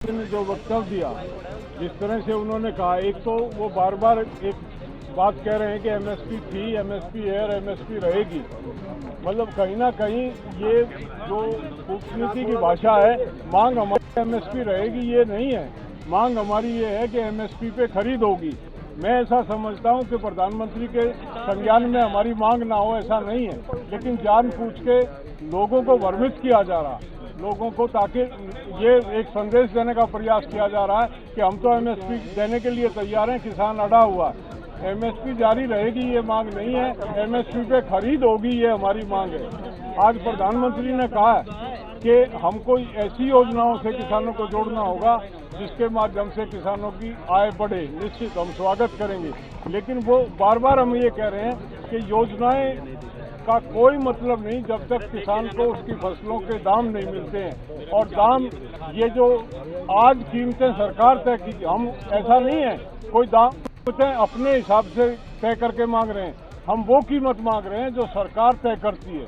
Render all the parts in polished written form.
ने जो वक्तव्य दिया, जिस तरह से उन्होंने कहा, एक तो वो बार बार एक बात कह रहे हैं कि एमएसपी थी, एमएसपी है और एमएसपी रहेगी। मतलब कहीं ना कहीं ये जो कूटनीति की भाषा है, मांग हमारी एमएसपी रहेगी ये नहीं है, मांग हमारी ये है कि एमएसपी पे खरीद होगी। मैं ऐसा समझता हूं कि प्रधानमंत्री के संज्ञान में हमारी मांग ना हो, ऐसा नहीं है, लेकिन जानबूझ के लोगों को भ्रमित किया जा रहा है, लोगों को, ताकि ये एक संदेश देने का प्रयास किया जा रहा है कि हम तो एमएसपी देने के लिए तैयार हैं, किसान अड़ा हुआ। एमएसपी जारी रहेगी ये मांग नहीं है, एमएसपी पे खरीद होगी ये हमारी मांग है। आज प्रधानमंत्री ने कहा कि हमको ऐसी योजनाओं से किसानों को जोड़ना होगा जिसके माध्यम से किसानों की आय बढ़े। निश्चित हम स्वागत करेंगे, लेकिन वो बार बार हम ये कह रहे हैं कि योजनाएं का कोई मतलब नहीं जब तक किसान को उसकी फसलों के दाम नहीं मिलते हैं। और दाम, ये जो आज कीमतें सरकार तय की, हम ऐसा नहीं है कोई दाम अपने हिसाब से तय करके मांग रहे हैं, हम वो कीमत मांग रहे हैं जो सरकार तय करती है,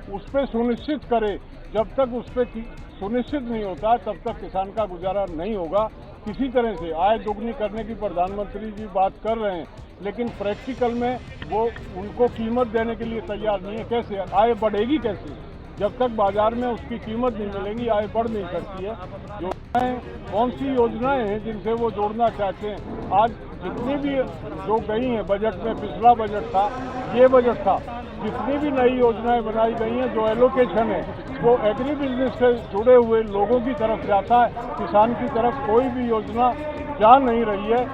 उस पर सुनिश्चित करे। जब तक उस पर सुनिश्चित नहीं होता तब तक किसान का गुजारा नहीं होगा। किसी तरह से आय दोगुनी करने की प्रधानमंत्री जी बात कर रहे हैं, लेकिन प्रैक्टिकल में वो उनको कीमत देने के लिए तैयार नहीं है। कैसे आय बढ़ेगी? कैसे? जब तक बाजार में उसकी कीमत नहीं मिलेगी आय बढ़ नहीं सकती है। योजनाएं, कौन सी योजनाएं हैं जिनसे वो जोड़ना चाहते हैं? आज जितनी भी जो गई हैं बजट में, पिछला बजट था, ये बजट था, जितनी भी नई योजनाएं बनाई गई हैं, जो एलोकेशन है वो एग्री बिजनेस से जुड़े हुए लोगों की तरफ जाता है, किसान की तरफ कोई भी योजना जा नहीं रही है।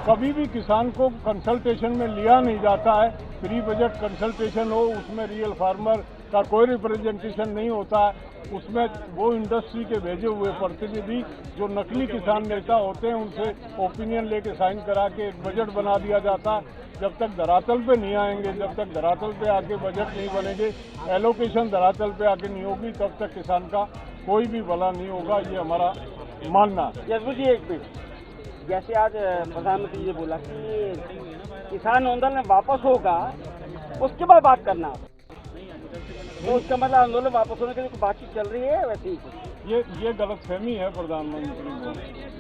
कभी भी किसान को कंसल्टेशन में लिया नहीं जाता है। प्री बजट कंसल्टेशन हो, उसमें रियल फार्मर का कोई रिप्रेजेंटेशन नहीं होता है। उसमें वो इंडस्ट्री के भेजे हुए प्रतिनिधि जो नकली किसान नेता होते हैं उनसे ओपिनियन लेके साइन करा के एक बजट बना दिया जाता है। जब तक धरातल पे नहीं आएंगे, जब तक धरातल पे आके बजट नहीं बनेंगे, एलोकेशन धरातल पे आके नहीं होगी, तब तक किसान का कोई भी भला नहीं होगा, ये हमारा मानना है। यशवी जी, एक मिनट, जैसे आज प्रधानमंत्री ने बोला कि किसान आंदोलन वापस होगा, उसके बाद बात करना, तो उसका मतलब आंदोलन वापस होने के लिए बातचीत चल रही है वैसे ही? ये गलतफहमी है प्रधानमंत्री को।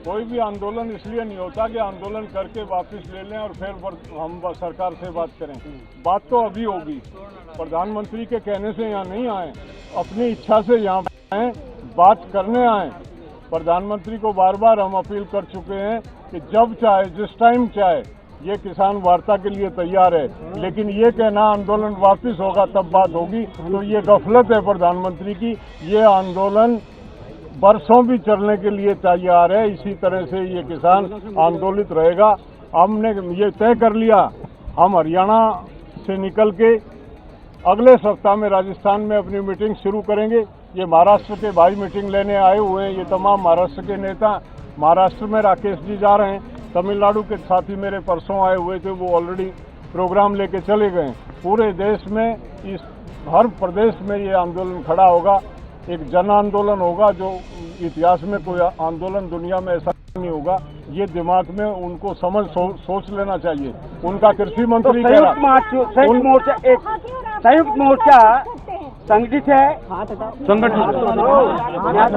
कोई भी आंदोलन इसलिए नहीं होता कि आंदोलन करके वापस ले लें और फिर हम सरकार से बात करें। बात तो अभी होगी। प्रधानमंत्री के कहने से यहाँ नहीं आए, अपनी इच्छा से यहाँ आए, बात करने आए। प्रधानमंत्री को बार बार हम अपील कर चुके हैं कि जब चाहे, जिस टाइम चाहे, ये किसान वार्ता के लिए तैयार है, लेकिन ये कहना आंदोलन वापस होगा तब बात होगी, तो ये गफलत है प्रधानमंत्री की। ये आंदोलन बरसों भी चलने के लिए तैयार है। इसी तरह से ये किसान आंदोलित रहेगा। हमने ये तय कर लिया, हम हरियाणा से निकल के अगले सप्ताह में राजस्थान में अपनी मीटिंग शुरू करेंगे। ये महाराष्ट्र के भाई मीटिंग लेने आए हुए हैं, ये तमाम महाराष्ट्र के नेता। महाराष्ट्र में राकेश जी जा रहे हैं, तमिलनाडु के साथी मेरे परसों आए हुए थे, वो ऑलरेडी प्रोग्राम लेके चले गए। पूरे देश में, इस हर प्रदेश में ये आंदोलन खड़ा होगा, एक जन आंदोलन होगा, जो इतिहास में कोई आंदोलन दुनिया में ऐसा नहीं होगा। ये दिमाग में उनको सोच लेना चाहिए। उनका कृषि मंत्री कह रहा, संयुक्त मोर्चा संगठित है, संगठित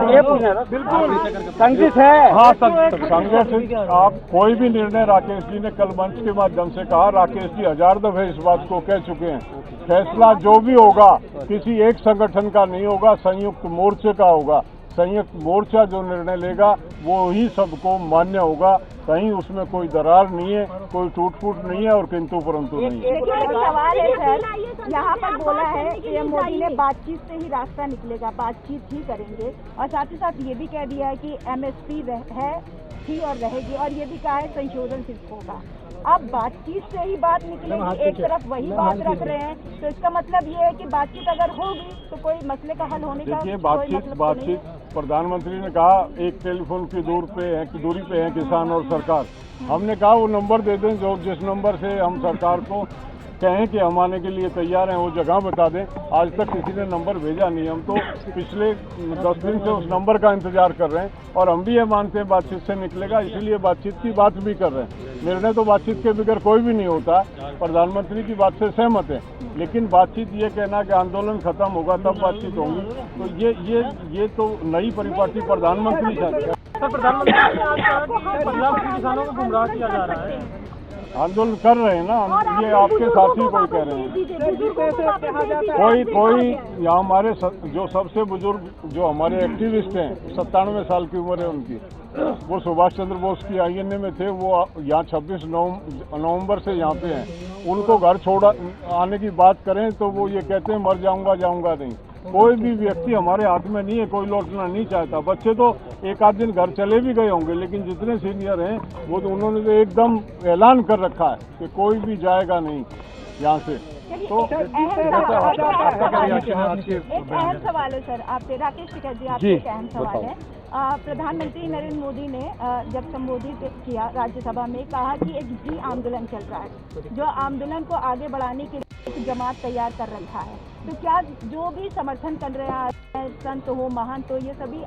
ये पूछना बिल्कुल संगठित है। हाँ, संगठित। आप कोई भी निर्णय, राकेश जी ने कल मंच के माध्यम से कहा, राकेश जी 1000 दफे इस बात को कह चुके हैं, फैसला जो भी होगा किसी एक संगठन का नहीं होगा, संयुक्त मोर्चे का होगा। संयुक्त मोर्चा जो निर्णय लेगा वो ही सबको मान्य होगा। कहीं उसमें कोई दरार नहीं है, कोई टूट फूट नहीं है और किंतु परंतु नहीं है। एक सवाल है सर, यहाँ पर बोला है कि मोदी ने बातचीत से ही रास्ता निकलेगा, बातचीत ही करेंगे, और साथ ही साथ ये भी कह दिया है कि एमएसपी है, थी और रहेगी, और ये भी कहा है संशोधन सिर्फ होगा। अब बातचीत से ही बात निकलेगी, एक तरफ वही बात रख रहे हैं, तो इसका मतलब ये है कि बातचीत अगर होगी तो कोई मसले का हल होने का देखिए, बातचीत प्रधानमंत्री ने कहा एक टेलीफोन की दूरी पे है किसान और सरकार। हमने कहा वो नंबर दे दें जो जिस नंबर से हम सरकार को कहें कि हम आने के लिए तैयार हैं, वो जगह बता दें। आज तक किसी ने नंबर भेजा नहीं, हम तो पिछले 10 दिन से उस नंबर का इंतजार कर रहे हैं और हम भी ये मानते हैं बातचीत से निकलेगा, इसीलिए बातचीत की बात भी कर रहे हैं। निर्णय तो बातचीत के बगैर कोई भी नहीं होता, प्रधानमंत्री की बात से सहमत है, लेकिन बातचीत ये कहना कि आंदोलन खत्म होगा तब बातचीत होगी, तो ये तो नई परिपाटी प्रधानमंत्री चाहते हैं। प्रधानमंत्री ने आज कहा कि पंजाब के किसानों को गुमराह किया जा रहा है। आंदोलन कर रहे हैं ना, ये आपके साथी कोई कह रहे हैं। कोई यहाँ हमारे जो सबसे बुजुर्ग जो हमारे एक्टिविस्ट हैं, 97 साल की उम्र है उनकी, वो सुभाष चंद्र बोस की आईएनए में थे, वो यहाँ 26 नवंबर से यहाँ पे हैं। उनको घर छोड़ आने की बात करें तो वो ये कहते हैं मर जाऊंगा नहीं। कोई भी व्यक्ति हमारे हाथ में नहीं है, कोई लौटना नहीं चाहता। बच्चे तो एक आध दिन घर चले भी गए होंगे, लेकिन जितने सीनियर हैं वो तो उन्होंने तो एकदम ऐलान कर रखा है कि कोई भी जाएगा नहीं यहाँ से। तो एक अहम सवाल है सर आपसे, राकेश टिकैत जी, आपसे एक अहम सवाल है। प्रधानमंत्री नरेंद्र मोदी ने जब संबोधित किया राज्यसभा में, कहा कि एक जी आंदोलन चल रहा है, जो आंदोलन को आगे बढ़ाने के लिए एक जमात तैयार कर रखा है। तो क्या जो भी समर्थन कर रहे हैं, संत हो महंत हो, ये सभी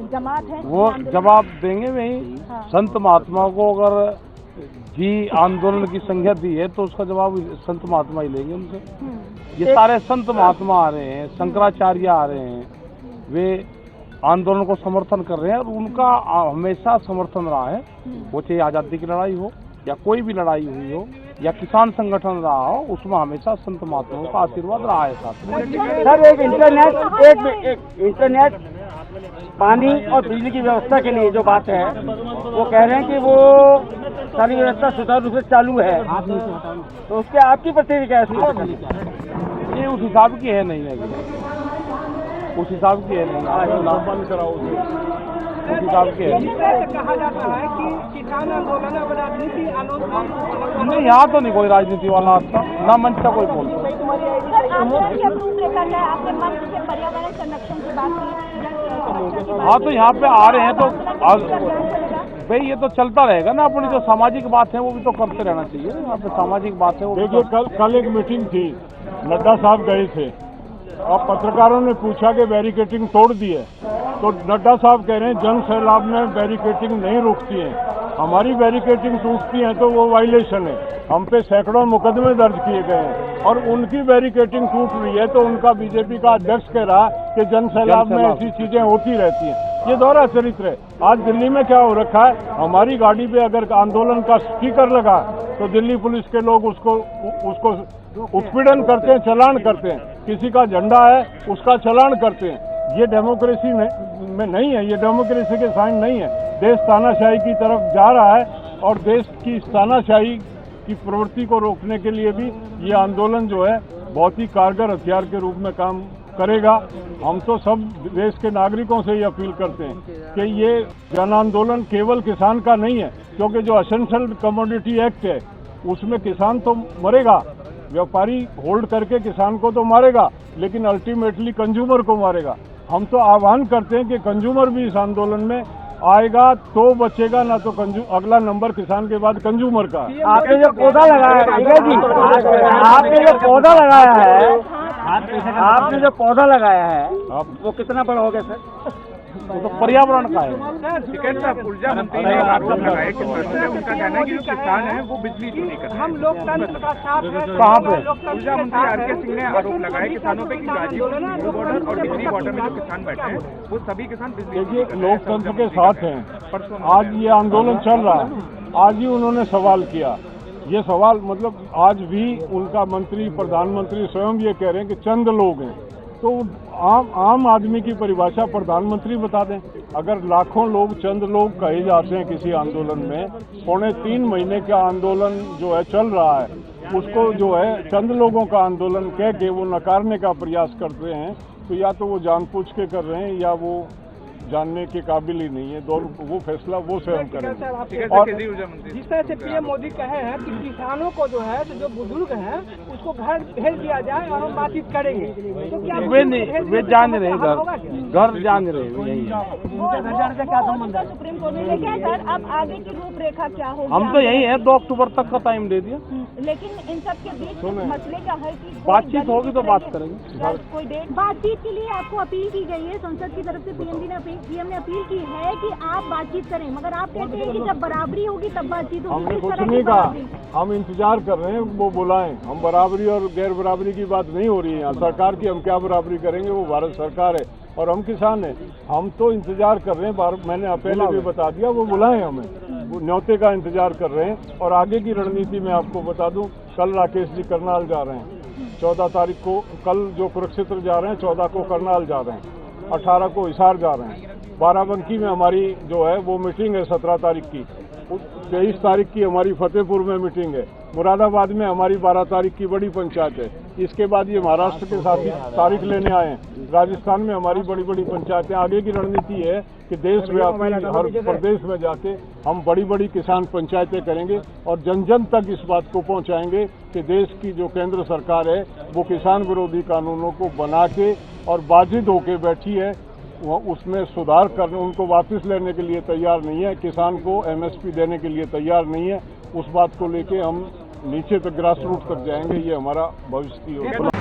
जमात है, वो जवाब देंगे वही। हाँ। संत महात्माओं को अगर जी आंदोलन की संज्ञा दी है तो उसका जवाब संत महात्मा ही लेंगे उनसे। ये सारे संत महात्मा आ रहे हैं, शंकराचार्य आ रहे हैं, वे आंदोलन को समर्थन कर रहे हैं और उनका हमेशा समर्थन रहा है। वो चाहे आज़ादी की लड़ाई हो या कोई भी लड़ाई हुई हो या किसान संगठन रहा हो, उसमें हमेशा संत महात्माओं का आशीर्वाद रहा है साथ में। सर एक इंटरनेट पानी और बिजली की व्यवस्था के लिए जो बात है, वो कह रहे हैं कि वो सारी व्यवस्था सुचारू रूप से चालू है, तो उसके आपकी प्रतिक्रिया है? ये उस हिसाब की है नहीं है, उस हिसाब की है नहीं, बंद कराओ उस हिसाब की है कहा जाता है कि किसान आंदोलन अब राजनीति नहीं। यहाँ तो नहीं कोई राजनीति वाला आता, ना मंच का कोई बोलता। पर्यावरण संरक्षण की बात की, हाँ तो यहाँ पे आ रहे हैं तो भाई ये तो चलता रहेगा ना, अपनी जो सामाजिक बात है वो भी तो करते रहना चाहिए। यहाँ पे सामाजिक बात है वो। देखिए कल एक मीटिंग थी, नड्डा साहब गए थे और पत्रकारों ने पूछा कि बैरिकेटिंग तोड़ दी है, तो नड्डा साहब कह रहे हैं जन सैलाब में बैरिकेटिंग नहीं रुकती है, हमारी बैरिकेटिंग टूटती है तो वो वायलेशन है। हम पे सैकड़ों मुकदमे दर्ज किए गए हैं और उनकी बैरिकेटिंग टूट रही है तो उनका बीजेपी का अध्यक्ष कह रहा कि जन सैलाब में ऐसी चीजें होती रहती हैं। ये दोहरा चरित्र है। आज दिल्ली में क्या हो रखा है, हमारी गाड़ी पे अगर आंदोलन का स्टिकर लगा तो दिल्ली पुलिस के लोग उसको उत्पीड़न करते हैं, चलान करते हैं। किसी का झंडा है उसका चलान करते हैं। ये डेमोक्रेसी में नहीं है, ये डेमोक्रेसी के साइन नहीं है। देश तानाशाही की तरफ जा रहा है और देश की तानाशाही की प्रवृत्ति को रोकने के लिए भी ये आंदोलन जो है बहुत ही कारगर हथियार के रूप में काम करेगा। हम तो सब देश के नागरिकों से ये अपील करते हैं कि ये जन आंदोलन केवल किसान का नहीं है, क्योंकि जो एसेंशियल कमोडिटी एक्ट है उसमें किसान तो मरेगा, व्यापारी होल्ड करके किसान को तो मारेगा, लेकिन अल्टीमेटली कंज्यूमर को मारेगा। हम तो आह्वान करते हैं कि कंज्यूमर भी इस आंदोलन में आएगा तो बचेगा, ना तो अगला नंबर किसान के बाद कंज्यूमर का। आपने जो पौधा लगाया है, आपने जो पौधा लगाया है, आपने जो पौधा लगाया है वो कितना बड़ा हो गया सर? वो तो पर्यावरण का है। ऊर्जा मंत्री ने आरोप लगाया कि उनका कहना है कि जो किसान है वो बिजली चोरी कर रहे हैं। हम लोकतंत्र का साथ है। कहाँ पे? ऊर्जा मंत्री आर.के. सिंह ने आरोप लगाया किसानों पे कि गाजीपुर बॉर्डर और डिहरी बॉर्डर में जो किसान बैठे हैं वो सभी किसान बिजली चोरी कर रहे हैं। लोकतंत्र के साथ हैं। आज ये आंदोलन चल रहा है, आज ही उन्होंने सवाल किया। ये सवाल मतलब आज भी उनका मंत्री प्रधानमंत्री स्वयं ये कह रहे हैं कि चंद लोग हैं, तो आम आदमी की परिभाषा प्रधानमंत्री बता दें। अगर लाखों लोग चंद लोग कहे जाते हैं किसी आंदोलन में, 3.25 महीने का आंदोलन जो है चल रहा है, उसको जो है चंद लोगों का आंदोलन कह के वो नकारने का प्रयास करते हैं, तो या तो वो जानबूझ के कर रहे हैं या वो जानने के काबिल ही नहीं है। दोनों वो फैसला वो स्वयं करेंगे। ठीक है और सर, केंद्रीय ऊर्जा मंत्री जिस तरह से पीएम मोदी कहे हैं कि किसानों को जो है तो जो बुजुर्ग हैं उसको घर भेज दिया जाए और हम बातचीत करेंगे, तो क्या वे नहीं, वे जान रहे घर जान रहे यही है। सुप्रीम कोर्ट ने क्या सर, अब आगे की रूपरेखा क्या होगी? हम तो यही है, 2 अक्टूबर तक का टाइम दे दिया। लेकिन इन सब के बीच मसले का है कि बातचीत होगी तो बात करेंगे। कोई डेट बातचीत के लिए आपको अपील की गई है, संसद की तरफ से पीएम ने अपील की है कि आप बातचीत करें, मगर आप कहते हैं कि जब बराबरी होगी तब बातचीत होगी। हमने कुछ नहीं कहा, हम इंतजार कर रहे हैं वो बुलाएं। हम बराबरी और गैर बराबरी की बात नहीं हो रही है यहाँ सरकार की। हम क्या बराबरी करेंगे, वो भारत सरकार है और हम किसान हैं। हम तो इंतजार कर रहे हैं, मैंने पहले भी बता दिया, वो बुलाएं हमें, वो न्योते का इंतजार कर रहे हैं। और आगे की रणनीति मैं आपको बता दूं, कल राकेश जी करनाल जा रहे हैं, 14 तारीख को, कल जो कुरुक्षेत्र जा रहे हैं, 14 को करनाल जा रहे हैं, 18 को हिसार जा रहे हैं। बाराबंकी में हमारी जो है वो मीटिंग है 17 तारीख की, 23 तारीख की हमारी फतेहपुर में मीटिंग है, मुरादाबाद में हमारी 12 तारीख की बड़ी पंचायत है। इसके बाद ये महाराष्ट्र के साथ ही तारीख लेने आए हैं। राजस्थान में हमारी बड़ी बड़ी पंचायतें। आगे की रणनीति है कि देशव्यापी हर प्रदेश में जाके हम बड़ी बड़ी किसान पंचायतें करेंगे और जन जन तक इस बात को पहुंचाएंगे कि देश की जो केंद्र सरकार है वो किसान विरोधी कानूनों को बना के और बाजिद होके बैठी है, उसमें सुधार करने, उनको वापस लेने के लिए तैयार नहीं है, किसान को एमएसपी देने के लिए तैयार नहीं है। उस बात को लेके हम नीचे तक ग्रास रूट तक जाएंगे, ये हमारा भविष्य की योजना है।